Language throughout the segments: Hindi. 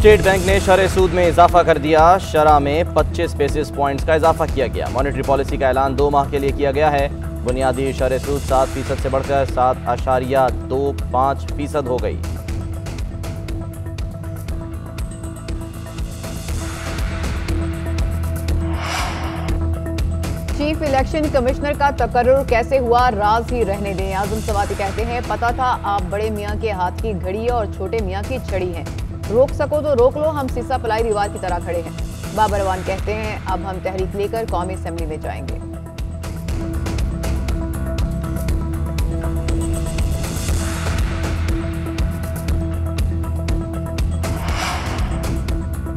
स्टेट बैंक ने शरह सूद में इजाफा कर दिया। शरह में 25 बेसिस पॉइंट्स का इजाफा किया गया। मॉनेटरी पॉलिसी का ऐलान 2 माह के लिए किया गया है। बुनियादी शरह सूद 7% से बढ़कर 7.25% हो गई। चीफ इलेक्शन कमिश्नर का तकर्रुर कैसे हुआ, राज ही रहने दें। आजम सवाती कहते हैं, पता था आप बड़े मियाँ के हाथ की घड़ी और छोटे मियाँ की छड़ी हैं। रोक सको तो रोक लो, हम सीसा पलाई दीवार की तरह खड़े हैं। बाबर अवान कहते हैं, अब हम तहरीक लेकर कौमी असेंबली में जाएंगे।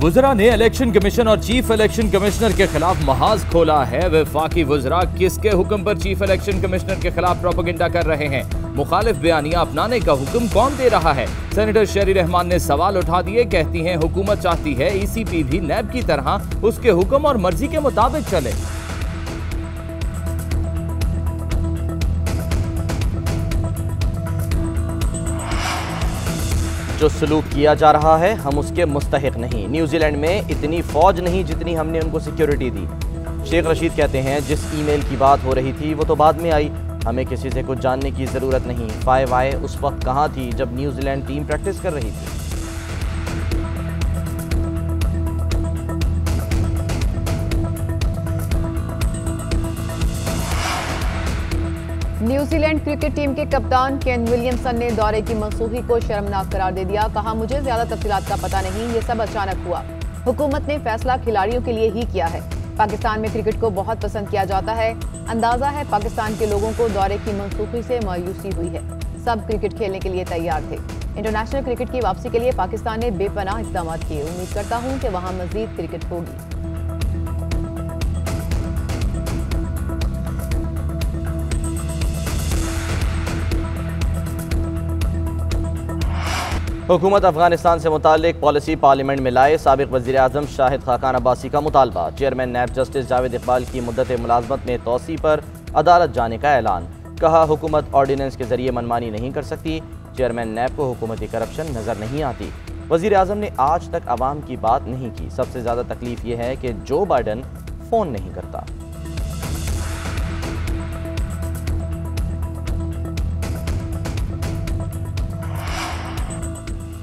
वुज़रा ने इलेक्शन कमीशन और चीफ इलेक्शन कमिश्नर के खिलाफ महाज खोला है। वफाकी वुज़रा किसके हुक्म पर चीफ इलेक्शन कमिश्नर के खिलाफ प्रोपेगेंडा कर रहे हैं? मुखालिफ बयानिया अपनाने का हुक्म कौन दे रहा है? सेनेटर शेरी रहमान ने सवाल उठा दिए। कहती हैं, हुकूमत चाहती है ECP भी नैब की तरह उसके हुक्म और मर्जी के मुताबिक चले। जो सलूक किया जा रहा है हम उसके मुस्तहिक नहीं। न्यूजीलैंड में इतनी फौज नहीं जितनी हमने उनको सिक्योरिटी दी। शेख रशीद कहते हैं, जिस ईमेल की बात हो रही थी वो तो बाद में आई, हमें किसी से कुछ जानने की ज़रूरत नहीं। 5 उस वक्त कहाँ थी जब न्यूजीलैंड टीम प्रैक्टिस कर रही थी? न्यूजीलैंड क्रिकेट टीम के कप्तान केन विलियमसन ने दौरे की मनसूखी को शर्मनाक करार दे दिया। कहा, मुझे ज्यादा तफसीलात का पता नहीं, ये सब अचानक हुआ। हुकूमत ने फैसला खिलाड़ियों के लिए ही किया है। पाकिस्तान में क्रिकेट को बहुत पसंद किया जाता है। अंदाजा है पाकिस्तान के लोगों को दौरे की मनसूखी से मायूसी हुई है। सब क्रिकेट खेलने के लिए तैयार थे। इंटरनेशनल क्रिकेट की वापसी के लिए पाकिस्तान ने बेपनाह इक़दाम किए। उम्मीद करता हूँ कि वहाँ मजीद क्रिकेट होगी। हुकूमत अफगानिस्तान से मुतालिक पॉलिसी पार्लियामेंट में लाए। साबिक वज़ीर आज़म शाहिद खाकान अब्बासी का मुतालबा। चेयरमैन नैब जस्टिस जावेद इकबाल की मुद्दत मुलाजमत में तोसी पर अदालत जाने का ऐलान। कहा, हुकूमत ऑर्डिनेंस के जरिए मनमानी नहीं कर सकती। चेयरमैन नैब को हुकूमती करप्शन नजर नहीं आती। वज़ीर आज़म ने आज तक आवाम की बात नहीं की। सबसे ज़्यादा तकलीफ यह है कि जो बाइडन फ़ोन नहीं करता।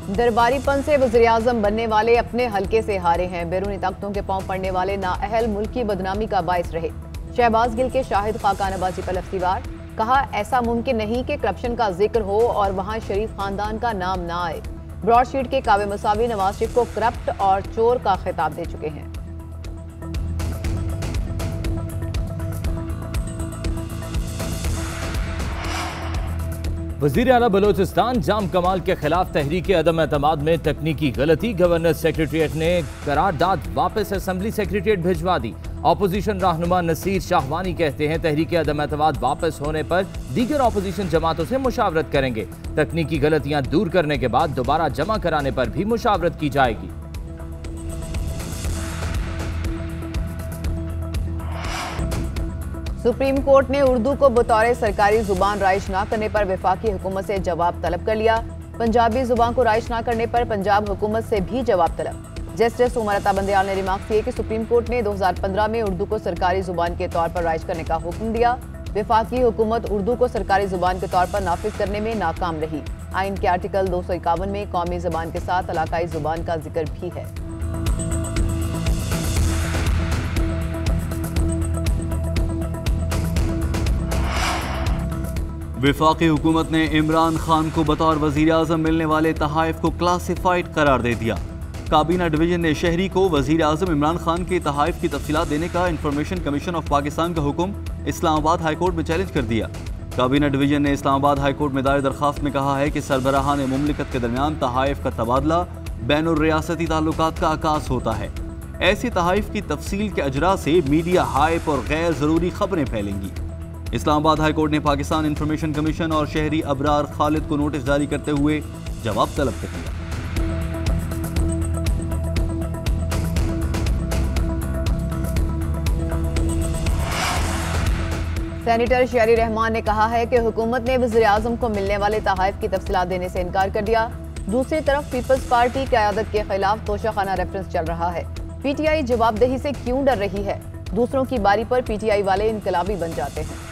दरबारीपन से वज़ीर-ए-आज़म बनने वाले अपने हलके से हारे हैं। बैरूनी ताकतों के पांव पड़ने वाले नाअहल मुल्क की बदनामी का बाइस रहे। शहबाज गिल के शाहिद खाकान अब्बासी पर लफ्ज़ीवार। कहा, ऐसा मुमकिन नहीं कि करप्शन का जिक्र हो और वहां शरीफ खानदान का नाम ना आए। ब्रॉडशीट के काबिल मसावी नवाज शरीफ को करप्ट और चोर का खिताब दे चुके हैं। वज़ीर आला बलोचिस्तान जाम कमाल के खिलाफ तहरीक अदम एतमाद में तकनीकी गलती। गवर्नर सेक्रेटरीट ने करारदाद वापस असेंबली सेक्रेटरीट भिजवा दी। अपोजिशन रहनुमा नसीर शाहवानी कहते हैं, तहरीक अदम एतमाद वापस होने पर दीगर अपोजिशन जमातों से मुशावरत करेंगे। तकनीकी गलतियां दूर करने के बाद दोबारा जमा कराने पर भी मुशावरत की जाएगी। सुप्रीम कोर्ट ने उर्दू को बतौर सरकारी जुबान राइश न करने पर वफाकी हुकूमत से जवाब तलब कर लिया। पंजाबी जुबान को राइश न करने पर पंजाब हुकूमत से भी जवाब तलब। जस्टिस उमर अता बंदयाल ने रिमार्क किए कि सुप्रीम कोर्ट ने 2015 में उर्दू को सरकारी जुबान के तौर पर राइश करने का हुक्म दिया। वफाकी हुकूमत उर्दू को सरकारी जुबान के तौर पर नाफिज करने में नाकाम रही। आइन के आर्टिकल 251 में कौमी जुबान के साथ इलाकाई जुबान का जिक्र भी है। वफाकी हुकूमत ने इमरान खान को बतौर वज़ीर आज़म मिलने वाले तहाइफ को क्लासिफाइड करार दे दिया। काबीना डिवीजन ने शहरी को वज़ीर आज़म इमरान खान के तहाइफ की तफसीलात देने का इंफॉर्मेशन कमीशन ऑफ पाकिस्तान का हुक्म इस्लामाबाद हाईकोर्ट में चैलेंज कर दिया। काबीना डिवीजन ने इस्लामाबाद हाईकोर्ट में दायर दरखास्त में कहा है कि सरबराहान मुमलिकत के दरमियान तहाइफ का तबादला बैनुर रियासती ताल्लुकात का आकाश होता है। ऐसे तहाइफ की तफसील के अजरा से मीडिया हाइप और गैर ज़रूरी खबरें फैलेंगी। इस्लामाबाद हाईकोर्ट ने पाकिस्तान इंफॉर्मेशन कमीशन और शहरी अबरार खालिद को नोटिस जारी करते हुए जवाब तलब कर दिया। सेनेटर शेरी रहमान ने कहा है कि हुकूमत ने वज़ीर-ए-आज़म को मिलने वाले तहाइफ की तफसीलात देने से इनकार कर दिया। दूसरी तरफ पीपल्स पार्टी क़यादत के खिलाफ तोशाखाना रेफरेंस चल रहा है। पीटीआई जवाबदेही से क्यों डर रही है? दूसरों की बारी पर पीटीआई वाले इनकलाबी बन जाते हैं।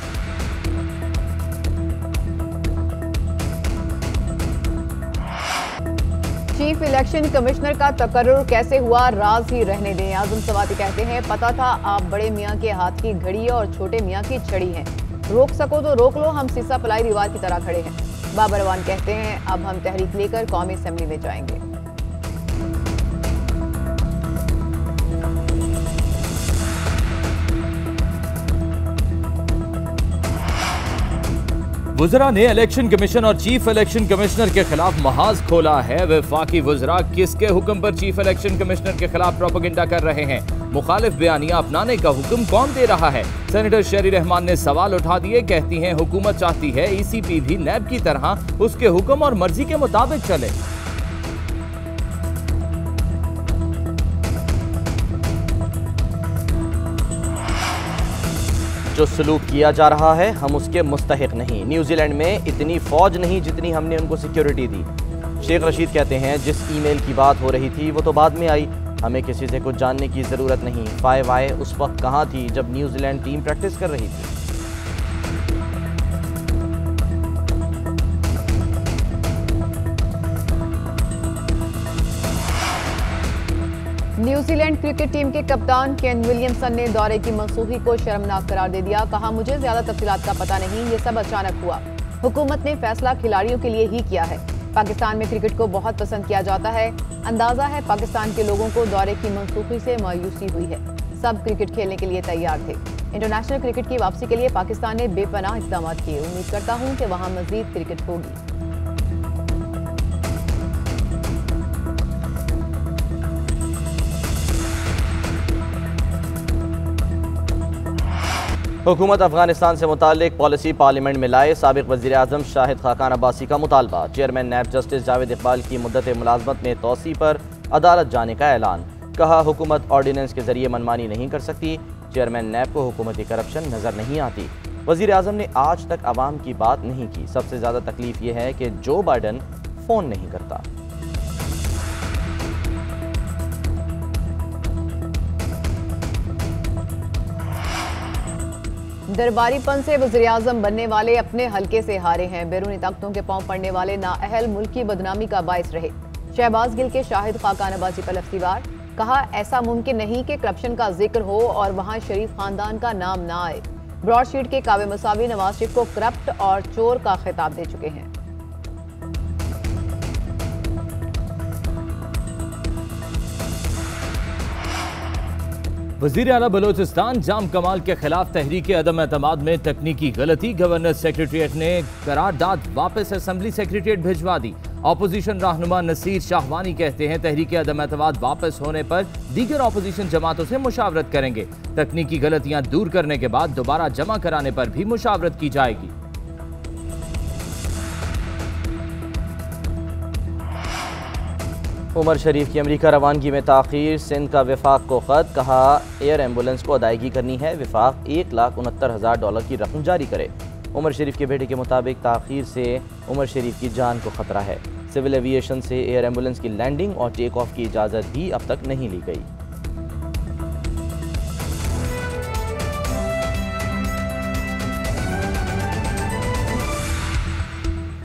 चीफ इलेक्शन कमिश्नर का तकर्रुर कैसे हुआ, राज ही रहने दें। आजम सवाती कहते हैं, पता था आप बड़े मियाँ के हाथ की घड़ी और छोटे मियाँ की छड़ी हैं। रोक सको तो रोक लो, हम सीसा पलाई दीवार की तरह खड़े हैं। बाबर अवान कहते हैं, अब हम तहरीक लेकर कौमी असेंबली में जाएंगे। वुज़रा ने इलेक्शन कमीशन और चीफ इलेक्शन कमिश्नर के खिलाफ महाज खोला है। वफाकी वुज़रा किसके हुक्म पर चीफ इलेक्शन कमिश्नर के खिलाफ प्रोपेगेंडा कर रहे हैं? मुखालिफ बयानिया अपनाने का हुक्म कौन दे रहा है? सेनेटर शेरी रहमान ने सवाल उठा दिए। कहती हैं, हुकूमत चाहती है ईसीपी भी नैब की तरह उसके हुक्म और मर्जी के मुताबिक चले। जो सलूक किया जा रहा है हम उसके मुस्तहिक नहीं। न्यूजीलैंड में इतनी फौज नहीं जितनी हमने उनको सिक्योरिटी दी। शेख रशीद कहते हैं, जिस ईमेल की बात हो रही थी वो तो बाद में आई, हमें किसी से कुछ जानने की ज़रूरत नहीं। फाइव आए उस वक्त कहाँ थी जब न्यूजीलैंड टीम प्रैक्टिस कर रही थी। न्यूजीलैंड क्रिकेट टीम के कप्तान केन विलियमसन ने दौरे की मनसूखी को शर्मनाक करार दे दिया। कहा, मुझे ज्यादा तफसीलात का पता नहीं, ये सब अचानक हुआ। हुकूमत ने फैसला खिलाड़ियों के लिए ही किया है। पाकिस्तान में क्रिकेट को बहुत पसंद किया जाता है। अंदाजा है पाकिस्तान के लोगों को दौरे की मनसूखी से मायूसी हुई है। सब क्रिकेट खेलने के लिए तैयार थे। इंटरनेशनल क्रिकेट की वापसी के लिए पाकिस्तान ने बेपनाह इक़दाम किए। उम्मीद करता हूँ कि वहाँ मजीद क्रिकेट होगी। हुकूमत अफगानिस्तान से मुतालिक पॉलिसी पार्लियामेंट में लाए। साबिक वज़ीर-ए-आज़म शाहिद खाकान अब्बासी का मुतालबा। चेयरमैन नैब जस्टिस जावेद इकबाल की मुद्दत मुलाजमत में तोसी पर अदालत जाने का ऐलान। कहा, हुकूमत ऑर्डिनेंस के जरिए मनमानी नहीं कर सकती। चेयरमैन नैब को हुकूमती करप्शन नजर नहीं आती। वज़ीर-ए-आज़म ने आज तक आवाम की बात नहीं की। सबसे ज़्यादा तकलीफ ये है कि जो बाइडन फ़ोन नहीं करता। दरबारीपन से वज़ीर-ए-आज़म बनने वाले अपने हलके से हारे हैं। बैरूनी ताकतों के पांव पड़ने वाले नाअहल मुल्क की बदनामी का बाइस रहे। शहबाज गिल के शाहिद खाकान अब्बासी पर लफ्ज़ीवार। कहा, ऐसा मुमकिन नहीं कि करप्शन का जिक्र हो और वहां शरीफ खानदान का नाम ना आए। ब्रॉडशीट के काबे मसावी नवाज शरीफ को करप्ट और चोर का खिताब दे चुके हैं। वज़ीर आला बलोचिस्तान जाम कमाल के खिलाफ तहरीक अदम एतमाद में तकनीकी गलती। गवर्नर सेक्रेटरीट ने करारदाद वापस असेंबली सेक्रेटरीट भिजवा दी। अपोजिशन रहनुमा नसीर शाहवानी कहते हैं, तहरीक अदम एतमाद वापस होने पर दीगर अपोजिशन जमातों से मुशावरत करेंगे। तकनीकी गलतियां दूर करने के बाद दोबारा जमा कराने पर भी मुशावरत की जाएगी। उमर शरीफ की अमरीका रवानगी में ताख़ीर। सिंध का विफाक को ख़त। कहा, एयर एम्बुलेंस को अदायगी करनी है। विफाक $1,69,000 की रकम जारी करे। उमर शरीफ के बेटे के मुताबिक ताख़ीर से उमर शरीफ की जान को ख़तरा है। सिविल एविएशन से एयर एम्बुलेंस की लैंडिंग और टेक ऑफ की इजाज़त भी अब तक नहीं ली गई।